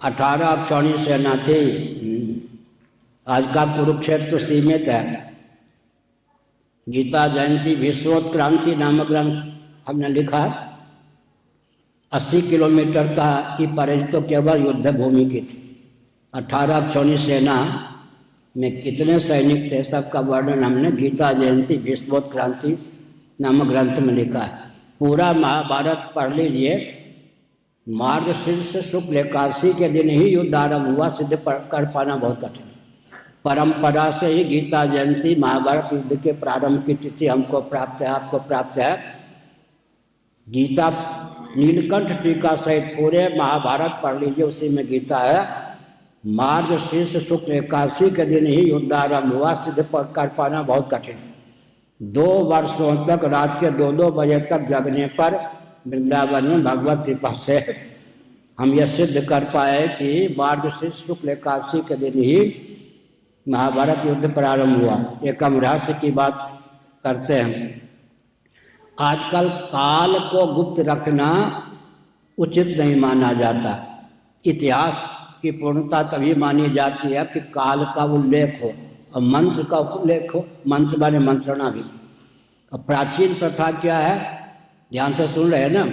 18 अक्षौणी सेना थी। आज का कुरुक्षेत्र सीमित है। गीता जयंती भीष्मोत्क्रांति नामक ग्रंथ हमने लिखा। 80 किलोमीटर का की परिधि तो केवल युद्ध भूमि की थी। 18 अक्षौणी सेना में कितने सैनिक थे सबका वर्णन हमने गीता जयंती भीष्मोत्क्रांति नामक ग्रंथ में लिखा है। पूरा महाभारत पढ़ लीजिए। मार्गशीर्ष शुक्ल एकादशी के दिन ही युद्ध आरंभ हुआ। सिद्ध कर पाना बहुत कठिन। परंपरा से ही गीता जयंती महाभारत युद्ध के प्रारंभ की तिथि हमको प्राप्त है, आपको प्राप्त है। गीता नीलकंठ टीका सहित पूरे महाभारत पढ़ लीजिए, उसी में गीता है। मार्गशीर्ष शुक्ल एकादशी के दिन ही युद्ध आरंभ हुआ। सिद्ध कर पाना बहुत कठिन। 2 वर्षों तक रात के 2-2 बजे तक जगने पर वृंदावन में भगवत कृपा से हम यह सिद्ध कर पाए कि मार्गशीर्ष शुक्ल एकादशी के दिन ही महाभारत युद्ध प्रारंभ हुआ। एक हम रहस्य की बात करते हैं। आजकल काल को गुप्त रखना उचित नहीं माना जाता। इतिहास की पूर्णता तभी मानी जाती है कि काल का उल्लेख हो और मंत्र का उल्लेख हो। मंत्र माने मंत्रणा भी। और प्राचीन प्रथा क्या है, ध्यान से सुन रहे हैं ना।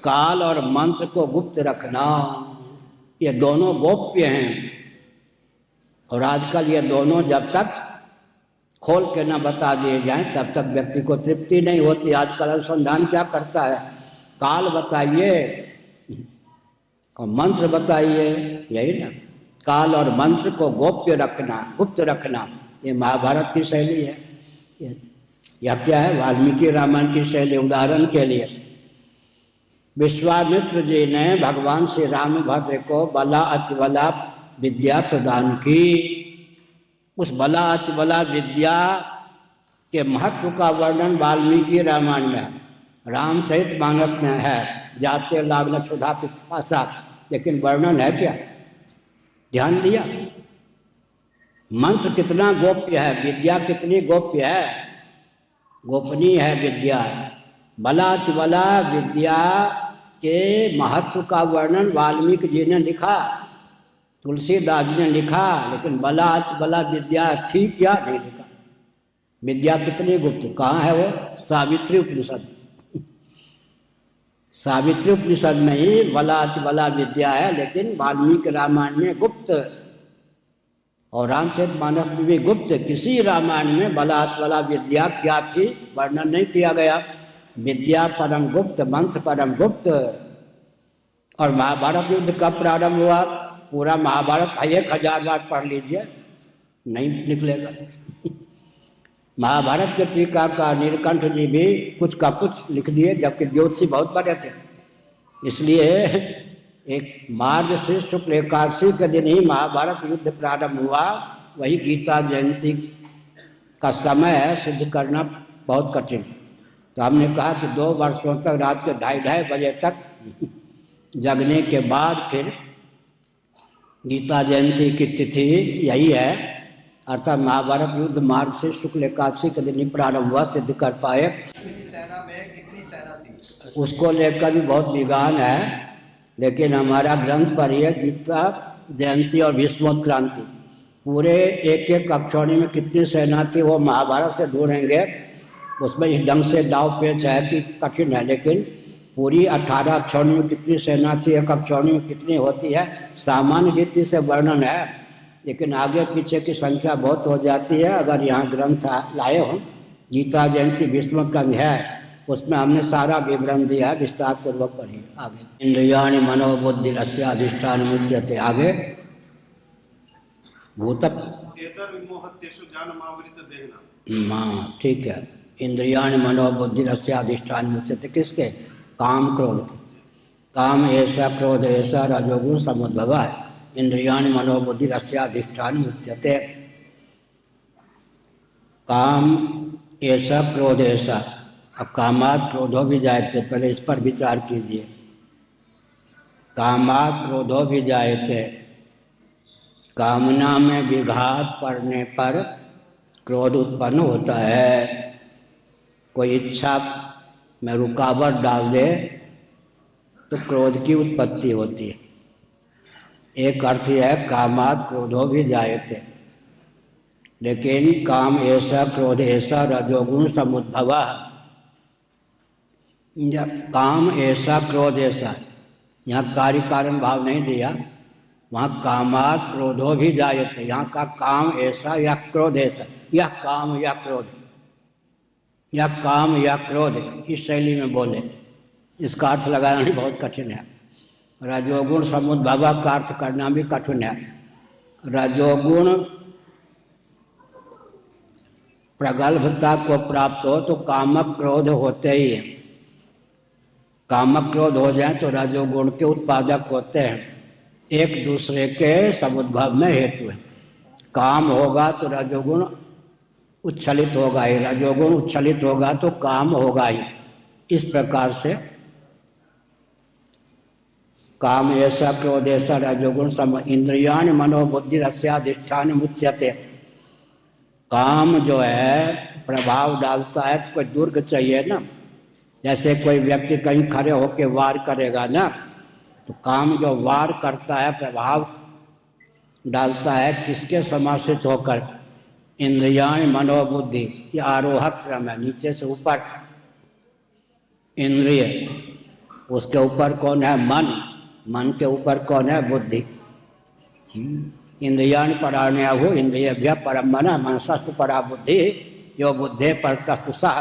काल और मंत्र को गुप्त रखना, ये दोनों गोप्य हैं। और आजकल ये दोनों जब तक खोल के न बता दिए जाएं तब तक व्यक्ति को तृप्ति नहीं होती। आजकल अनुसंधान क्या करता है, काल बताइए और मंत्र बताइए, यही ना। काल और मंत्र को गोप्य रखना, गुप्त रखना, ये महाभारत की शैली है। या क्या है, वाल्मीकि रामायण की शैली। उदाहरण के लिए विश्वामित्र जी ने भगवान श्री रामभद्र को बला अतिबला विद्या प्रदान की। उस बला अतिबला विद्या के महत्व का वर्णन वाल्मीकि रामायण में है, रामचरितमानस में है। जाते लागन क्षुधा पिपासा, लेकिन वर्णन है क्या, ध्यान दिया। मंत्र कितना गोप्य है, विद्या कितनी गोप्य है, गोपनीय है विद्या। बला अतिबला विद्या के महत्व का वर्णन वाल्मीकि जी ने लिखा, तुलसीदास जी ने लिखा, लेकिन बला अतिबला विद्या थी क्या, नहीं लिखा। विद्या कितनी गुप्त, कहाँ है वो, सावित्री उपनिषद। सावित्री उपनिषद में ही बला अतिबला विद्या है, लेकिन वाल्मीकि रामायण में गुप्त और रामचरितमानस में भी गुप्त। किसी रामायण में बला अतिबला विद्या क्या थी वर्णन नहीं किया गया। विद्या परम गुप्त, मंत्र परम गुप्त। और महाभारत युद्ध कब प्रारंभ हुआ, पूरा महाभारत 1000 बार पढ़ लीजिए, नहीं निकलेगा। महाभारत के टीकाकार नीलकंठ जी भी कुछ का कुछ लिख दिए, जबकि ज्योतिषी बहुत बड़े थे। इसलिए एक मार्गशीर्ष शुक्ल एकादशी के दिन ही महाभारत युद्ध प्रारंभ हुआ। वही गीता जयंती का समय है, सिद्ध करना बहुत कठिन। तो हमने कहा कि 2 वर्षों तक रात के 2:30 बजे तक जगने के बाद फिर गीता जयंती की तिथि यही है, अर्थात महाभारत युद्ध मार्गशीर्ष शुक्ल एकादशी के दिन ही प्रारंभ हुआ। सिद्ध कर पाए। सेना में कितनी सेना थी, उसको लेकर भी बहुत विज्ञान है, लेकिन हमारा ग्रंथ पर ही है गीता जयंती और भीष्मोत्क्रांति। पूरे एक अक्षौणी में कितनी सेना थी वो महाभारत से ढूंढेंगे, उसमें इस ढंग से दाव पेच है कि कठिन है। लेकिन पूरी 18 अक्षौणी में कितनी सेना थी, एक अक्षौणी में कितनी होती है, सामान्य रीति से वर्णन है, लेकिन आगे पीछे की संख्या बहुत हो जाती है। अगर यहाँ ग्रंथ लाए हों, गीता जयंती भीष्मोत्क्रांति है, उसमें हमने सारा विवरण दिया है, विस्तार पूर्वक पढ़िए आगे। इंद्रियाणि मनोबुद्धि रस्याधिष्ठान मुच्यते, आगे भूत हाँ ठीक है। इंद्रियाणि मनोबुद्धि रस्याधिष्ठान मुच्यते, किसके, काम क्रोध के। काम ऐसा क्रोध ऐसा रजोगुण समुद्भव है। इंद्रियाणि मनोबुद्धि रस्याधिष्ठान मुच्यते। काम ऐसा क्रोध ऐसा, अब कामाद क्रोधो भी जायते, पहले इस पर विचार कीजिए। कामाद क्रोधो भी जायते, कामना में विघात पड़ने पर क्रोध उत्पन्न होता है। कोई इच्छा में रुकावट डाल दे तो क्रोध की उत्पत्ति होती है। एक अर्थ है कामात् क्रोधो भी जायते, लेकिन काम ऐसा क्रोध ऐसा रजोगुण समुद्भव, काम ऐसा क्रोध ऐसा, यहाँ कार्य कारण भाव नहीं दिया, वहाँ कामात् क्रोधो भी जायते, यहाँ का काम ऐसा या क्रोध ऐसा, यह काम या क्रोध, या काम या क्रोध, इस शैली में बोले। इसका अर्थ लगाना भी बहुत कठिन है। रजोगुण समुद्भव का अर्थ करना भी कठिन है। रजोगुण प्रगल्भता को प्राप्त हो तो कामक क्रोध होते ही है। कामक क्रोध हो जाए तो रजोगुण के उत्पादक होते हैं, एक दूसरे के समुद्भव में हेतु है। काम होगा तो रजोगुण उच्छलित होगा ही, रजोगुण उच्छलित होगा तो काम होगा ही। इस प्रकार से काम ऐसा क्रोध ऐसा रजोगुण सम इंद्रियाण मनोबुद्धि रस्याधिष्ठान मुच्यते। काम जो है प्रभाव डालता है तो कोई दुर्ग चाहिए ना, जैसे कोई व्यक्ति कहीं खड़े होकर वार करेगा ना, तो काम जो वार करता है प्रभाव डालता है किसके समाश्रित होकर, इंद्रियाण मनोबुद्धि, ये आरोहक क्रम है, नीचे से ऊपर इंद्रिय, उसके ऊपर कौन है मन, मन के ऊपर कौन है बुद्धि। इंद्रियाण पराण्यहु इंद्रियभ्यः परम मनः मनसस्तु परा बुद्धि यो बुद्धे परतस्तु सः।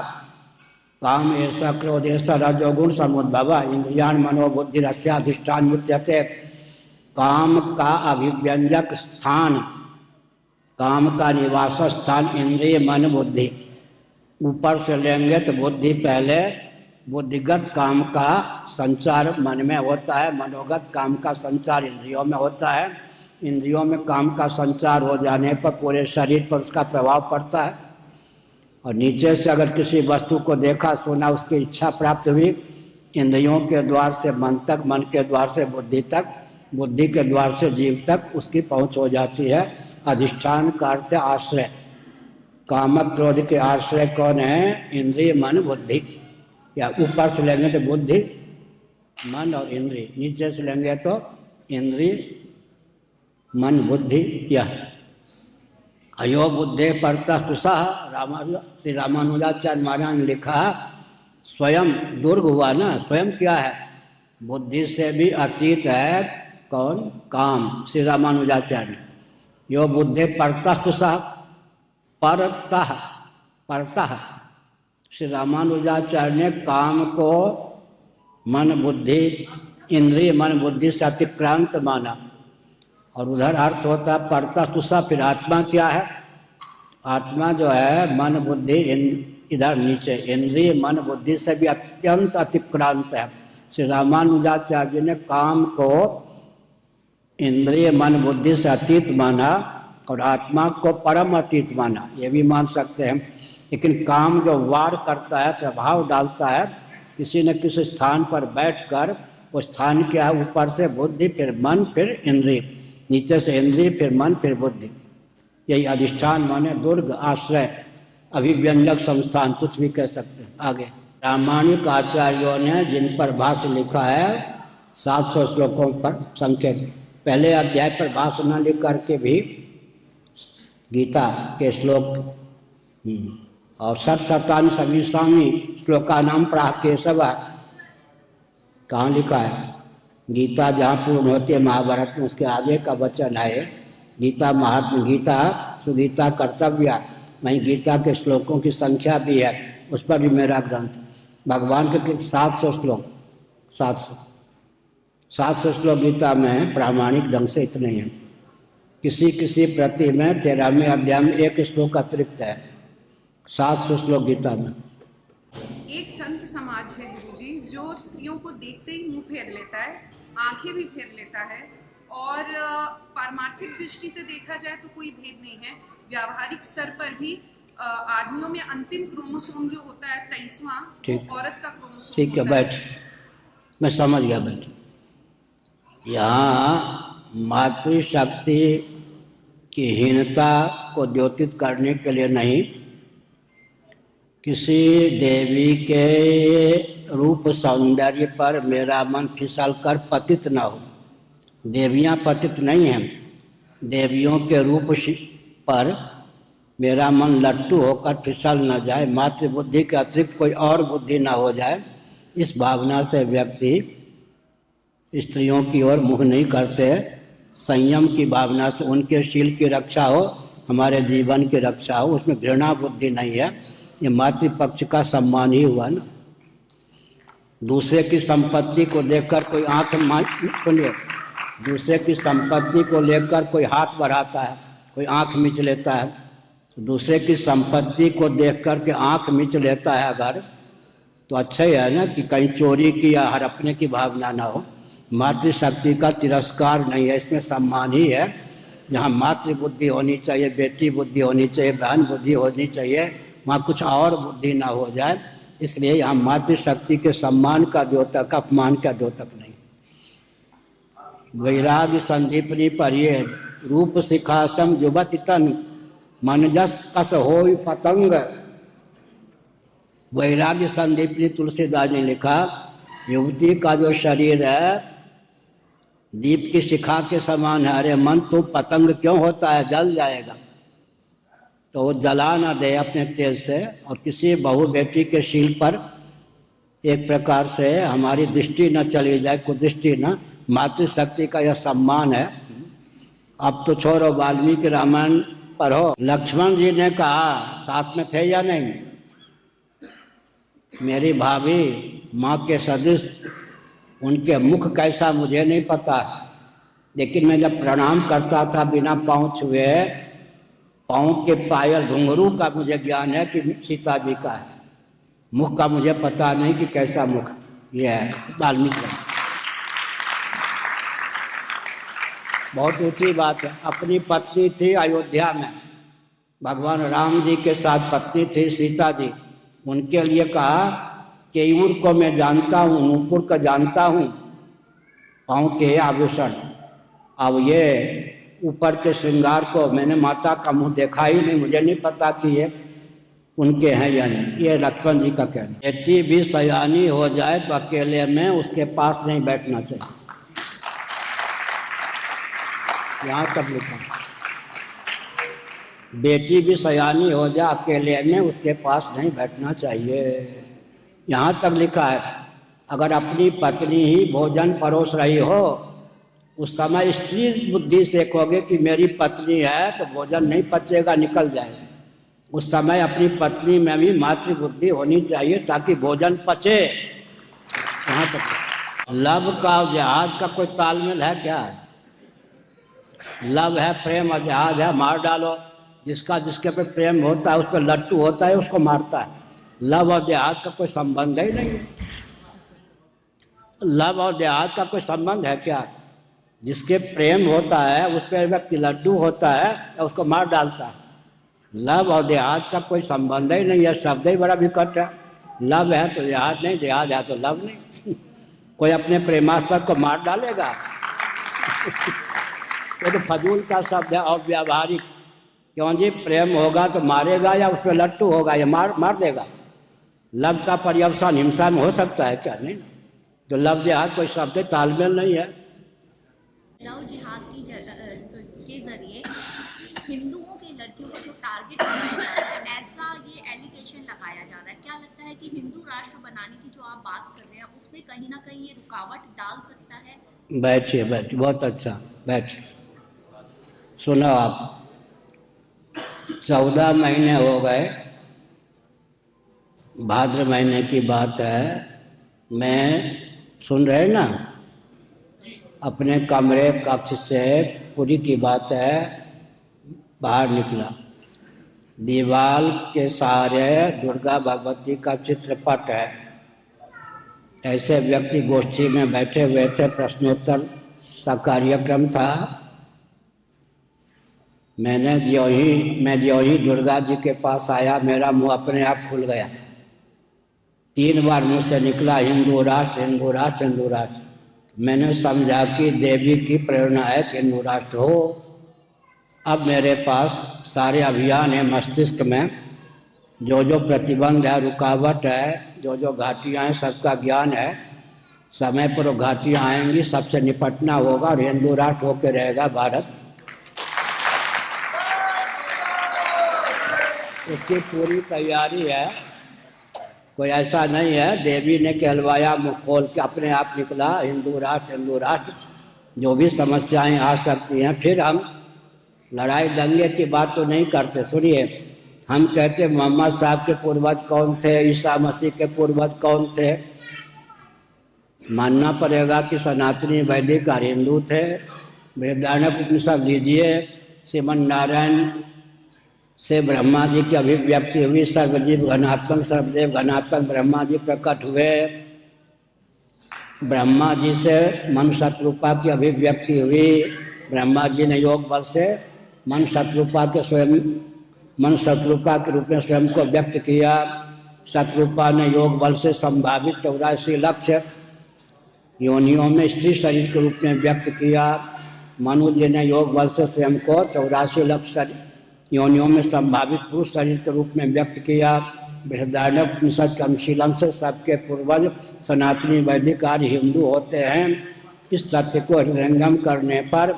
काम ऐसा क्रोध ऐसा रजोगुण समुद्भव इंद्रियाण मनोबुद्धि रस्याधिष्ठान मुच्यते। काम का अभिव्यंजक स्थान, काम का निवास स्थान इंद्रिय मन बुद्धि। ऊपर से लेंगे तो बुद्धि पहले, बुद्धिगत काम का संचार मन में होता है, मनोगत काम का संचार इंद्रियों में होता है। इंद्रियों में काम का संचार हो जाने पर पूरे शरीर पर उसका प्रभाव पड़ता है। और नीचे से अगर किसी वस्तु को देखा सुना, उसकी इच्छा प्राप्त हुई, इंद्रियों के द्वार से मन तक, मन के द्वार से बुद्धि तक, बुद्धि के द्वार से जीव तक उसकी पहुंच हो जाती है। अधिष्ठान का अर्थ आश्रय। कामक क्रोध के आश्रय कौन है, इंद्रिय मन बुद्धि। या ऊपर से लेंगे तो बुद्धि मन और इंद्रिय, नीचे से लेंगे तो इंद्रिय मन बुद्धि। यह अयो बुद्धे परतस्तु सः। श्री रामानुजाचार्य महाराज ने लिखा, स्वयं दुर्ग हुआ ना, स्वयं क्या है, बुद्धि से भी अतीत है कौन, काम। श्री रामानुजाचार्य ने यो बुद्धे परतस्तु सः, परतः, परतः। श्री रामानुजाचार्य ने काम को मन बुद्धि, इंद्रिय मन बुद्धि से अतिक्रांत माना। और उधर अर्थ होता है परतस्तु सः। फिर आत्मा क्या है, आत्मा जो है मन बुद्धि इधर नीचे इंद्रिय मन बुद्धि से भी अत्यंत अतिक्रांत है। श्री रामानुजाचार्य जी ने काम को इंद्रिय मन बुद्धि से अतीत माना और आत्मा को परम अतीत माना, ये भी मान सकते हैं। लेकिन काम जो वार करता है, प्रभाव डालता है किसी न किसी स्थान पर बैठकर, उस स्थान के ऊपर से बुद्धि, फिर मन, फिर इंद्रिय, नीचे से इंद्रिय, फिर मन, फिर बुद्धि। यही अधिष्ठान माने दुर्ग, आश्रय, अभिव्यंजक संस्थान, कुछ भी कह सकते हैं। आगे रामायणिक आचार्यों ने जिन पर भाष्य लिखा है 700 श्लोकों पर संकेत, पहले अध्याय पर भाष्य न लिख करके भी गीता के श्लोक और 60 समीसामी श्लोका नाम प्राह केशव, कहाँ लिखा है, गीता जहाँ पूर्ण होती है महाभारत में, उसके आगे का वचन है गीता महात्म, गीता सुगीता कर्तव्य। वहीं गीता के श्लोकों की संख्या भी है, उस पर भी मेरा ग्रंथ। भगवान के 700 श्लोक, 700 श्लोक गीता में प्रामाणिक ढंग से इतने हैं। किसी किसी प्रति में 13वें अध्याय में एक श्लोक अतिरिक्त है। 700 श्लोक गीता में। एक संत समाज है गुरुजी, जो स्त्रियों को देखते ही मुंह फेर लेता है, आंखें भी फेर लेता है, और पारमार्थिक दृष्टि से देखा जाए तो कोई भेद नहीं है। व्यावहारिक स्तर पर भी आदमियों में अंतिम क्रोमोसोम जो होता है 23वां, वो औरत का क्रोमोसोम। ठीक है, बैठ, मैं समझ गया। बैठ, यहाँ मातृशक्ति की हीनता को द्योतित करने के लिए नहीं, किसी देवी के रूप सौंदर्य पर मेरा मन फिसल कर पतित न हो, देवियाँ पतित नहीं हैं। देवियों के रूप पर मेरा मन लट्टू होकर फिसल न जाए, मातृबुद्धि के अतिरिक्त कोई और बुद्धि न हो जाए, इस भावना से व्यक्ति स्त्रियों की ओर मुँह नहीं करते। संयम की भावना से उनके शील की रक्षा हो, हमारे जीवन की रक्षा हो, उसमें घृणा बुद्धि नहीं है। ये मातृपक्ष का सम्मान ही हुआ ना। दूसरे की संपत्ति को देखकर कोई सुनिए, दूसरे की संपत्ति को लेकर कोई हाथ बढ़ाता है, कोई आंख मीच लेता है। दूसरे की संपत्ति को देख कर के आंख मीच लेता है अगर, तो अच्छा ही है ना कि कहीं चोरी की या हड़पने की भावना ना हो। मातृशक्ति का तिरस्कार नहीं है, इसमें सम्मान ही है। जहाँ मातृबुद्धि होनी चाहिए, बेटी बुद्धि होनी चाहिए, बहन बुद्धि होनी चाहिए, वहाँ कुछ और बुद्धि ना हो जाए। इसलिए यहाँ मातृशक्ति के सम्मान का द्योतक, अपमान का द्योतक नहीं। वैराग्य संदीपनी परिये रूप शिखासम जुबत तन मनजस कस होय पतंग। वैराग्य संदीपनी तुलसीदास ने लिखा, युवती का जो शरीर है दीप की शिखा के समान है। अरे मन तो पतंग क्यों होता है, जल जाएगा। तो वो जला ना दे अपने तेज से, और किसी बहू बेटी के शील पर एक प्रकार से हमारी दृष्टि न चली जाए, कुदृष्टि न। मातृशक्ति का यह सम्मान है। अब तो छोड़ो, वाल्मीकि रामायण पढ़ो। लक्ष्मण जी ने कहा, साथ में थे या नहीं, मेरी भाभी माँ के सदृश, उनके मुख कैसा मुझे नहीं पता, लेकिन मैं जब प्रणाम करता था बिना पाँव छुए, पाँव के पायल घुंघरू का मुझे ज्ञान है कि सीता जी का है। मुख का मुझे पता नहीं कि कैसा मुख ये है। वाल्मीकि बहुत ऊंची बात है। अपनी पत्नी थी अयोध्या में, भगवान राम जी के साथ पत्नी थी सीता जी। उनके लिए कहा, केयूर को मैं जानता हूँ, नूपुर को जानता हूँ, पाँव के आभूषण। अब ये ऊपर के श्रृंगार को मैंने माता का मुंह देखा ही नहीं, मुझे नहीं पता कि ये उनके हैं या नहीं। ये लक्ष्मण जी का कहना। बेटी भी सयानी हो जाए तो अकेले में उसके पास नहीं बैठना चाहिए, यहाँ तक लिखा। बेटी भी सयानी हो जाए अकेले में उसके पास नहीं बैठना चाहिए, यहाँ तक लिखा है। अगर अपनी पत्नी ही भोजन परोस रही हो, उस समय स्त्री बुद्धि से कहोगे कि मेरी पत्नी है तो भोजन नहीं पचेगा, निकल जाएगा। उस समय अपनी पत्नी में भी मातृबुद्धि होनी चाहिए ताकि भोजन पचे। यहाँ तक। लव का और जहाज का कोई तालमेल है क्या? लव है, प्रेम, और जहाज है मार डालो। जिसका जिसके पे प्रेम होता है उस पर लट्टू होता है, उसको मारता है। लव और देहात का कोई संबंध ही नहीं है। लव और देहात का कोई संबंध है क्या? जिसके प्रेम होता है उस पर व्यक्ति लड्डू होता है या उसको मार डालता है। लव और देहात का कोई संबंध ही नहीं है, शब्द ही बड़ा विकट है। लव है तो देहात नहीं, देहात है तो लव नहीं। कोई अपने प्रेमास्पद को मार डालेगा? ये तो फजूल का शब्द है और व्यावहारिक। क्यों जी, प्रेम होगा तो मारेगा या उस पर लट्टू होगा या मार देगा। लव का पर्यवसान हिंसा में हो सकता है क्या? नहीं। तो लव जिहाद कोई शब्द तालमेल नहीं है। लव जिहाद के जरिए हिंदुओं की लड़कियों को जो टारगेट बनाया जा रहा है, ऐसा ये एलिगेशन लगाया जा रहा है। क्या लगता है कि हिंदू राष्ट्र बनाने की जो आप बात कर रहे हैं उसमें कहीं ना कहीं ये रुकावट डाल सकता है? बैठिए बैठिए, बहुत अच्छा, बैठिए। सुनो, आप 14 महीने हो गए, भाद्र महीने की बात है। मैं सुन रहे ना, अपने कमरे कक्ष से पूरी की बात है, बाहर निकला। दीवार के सहारे दुर्गा भगवती का चित्रपट है। ऐसे व्यक्ति गोष्ठी में बैठे हुए थे, प्रश्नोत्तर का कार्यक्रम था। मैं जो ही दुर्गा जी के पास आया, मेरा मुंह अपने आप खुल गया। 3 बार मुंह से निकला, हिंदू राष्ट्र, हिंदू राष्ट्र, हिंदू राष्ट्र। मैंने समझा कि देवी की प्रेरणा है कि हिंदू राष्ट्र हो। अब मेरे पास सारे अभियान है मस्तिष्क में, जो जो प्रतिबंध है, रुकावट है, जो जो घाटियाँ हैं, सबका ज्ञान है। समय पर वो घाटियाँ आएंगी, सबसे निपटना होगा और हिंदू राष्ट्र होकर रहेगा भारत। उसकी पूरी तैयारी है, कोई ऐसा नहीं है देवी ने कहलवाया मुँह खोल के अपने आप निकला हिंदू राष्ट्र हिंदू राष्ट्र। जो भी समस्याएं आ सकती हैं, फिर हम लड़ाई दंगे की बात तो नहीं करते। सुनिए, हम कहते मोहम्मद साहब के पूर्वज कौन थे, ईसा मसीह के पूर्वज कौन थे? मानना पड़ेगा कि सनातनी वैदिक और हिंदू थे। बृहदारण्यक उपनिषद लीजिए, श्रीमन नारायण से ब्रह्मा जी की अभिव्यक्ति हुई, सर्वजीव घनात्मक सर्वदेव घनात्मक ब्रह्मा जी प्रकट हुए। ब्रह्मा जी से मन शतरूपा की अभिव्यक्ति हुई, ब्रह्मा जी ने योग बल से मन शतरूपा के स्वयं मन शतरूपा के रूप में स्वयं को व्यक्त किया। शतरूपा ने योग बल से संभावित 84 लक्ष्य योनियों में स्त्री शरीर के रूप में व्यक्त किया। मनु जी ने योग बल से स्वयं को 84 लक्ष्य योनियों में संभावित पुरुष शरीर के रूप में व्यक्त किया। बृहदारण्यक उपनिषद के अनुशीलन से सबके पूर्वज सनातनी वैदिक आर्य हिंदू होते हैं। इस तथ्य को हृदयंगम करने पर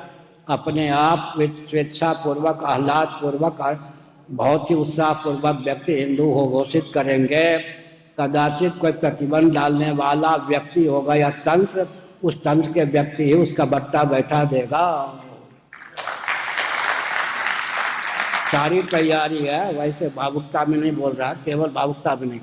अपने आप स्वेच्छापूर्वक आह्लादपूर्वक और बहुत ही उत्साहपूर्वक व्यक्ति हिंदू हो घोषित करेंगे। कदाचित कोई प्रतिबंध डालने वाला व्यक्ति होगा या तंत्र, उस तंत्र के व्यक्ति ही उसका बट्टा बैठा देगा। सारी तैयारी है, वैसे भावुकता में नहीं बोल रहा, केवल भावुकता में नहीं।